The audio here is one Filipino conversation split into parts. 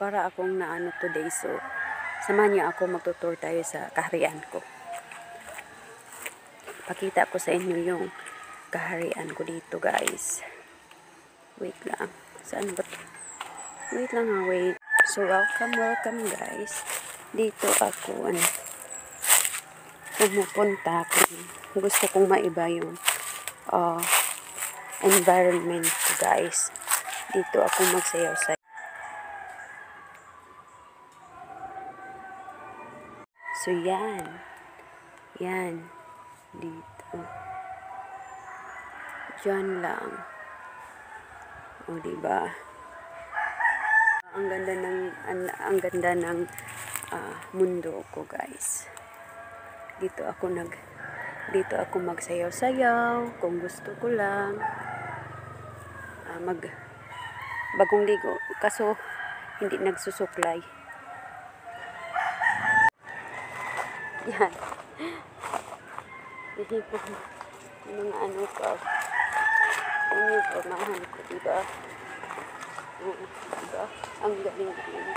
para akong naano today. So, samahan niyo ako, magtutour tayo sa kaharian ko. Pakita ko sa inyo yung kaharian ko dito, guys. Wait lang. Saan ba? Wait lang ha, wait. So, welcome guys. Dito ako, pumupunta kung gusto kong maiba yung environment ko, guys. Dito ako magsayaw-sayaw. So, yan. Dito. Diyan lang. O, diba? Ang ganda ng mundo ko, guys. Dito ako magsayaw-sayaw kung gusto ko lang. Bagong ligo, kaso hindi nagsusuklay. Yan. Hindi po mga ano ko. Ano po, mahal ko, diba? Diba? Ang galing-galing.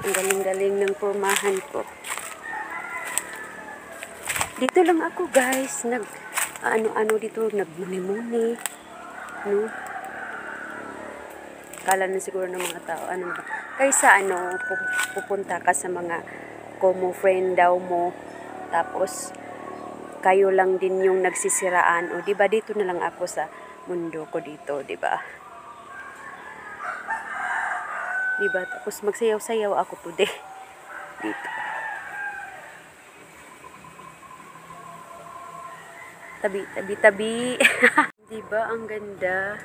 Ang galing-galing ng pormahan ko. Dito lang ako, guys. Dito, nagmuni-muni. No? Kala na siguro ng mga tao, kaysa pupunta ka sa mga como friend daw mo, tapos kayo lang din yung nagsisiraan, o diba, dito na lang ako sa mundo ko dito, diba? Diba, tapos magsayaw-sayaw ako today, dito. Tabi. Diba, ang ganda.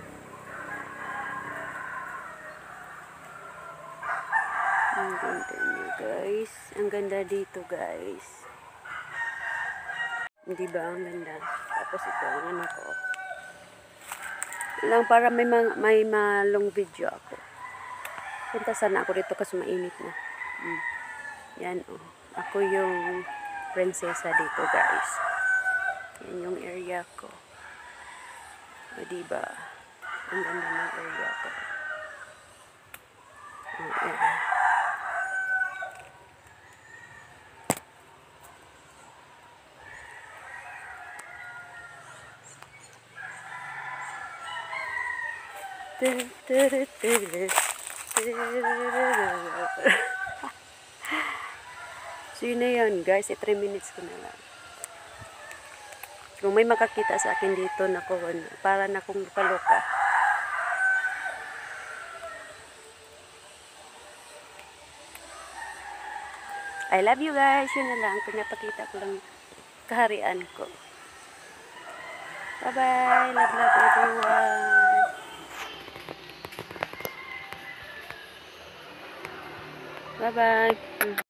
Ang ganda niya, guys. Ang ganda dito, guys. Diba, ang ganda. Tapos ito, ang ano ko. Lang para may malong video ako. Punta sana ako dito kasi mainit na. Yan, oh. Ako yung prinsesa dito, guys. Yan yung area ko. O, diba? Ang ganda ng area ko. Yan. So, yun na yun, guys. 3 minutes ko na lang. Kung may makakita sa akin dito, para na kong luka-luka. I love you, guys. Yun na lang. Pinapakita ko lang kaharian ko. Bye-bye. Love everyone. Bye-bye.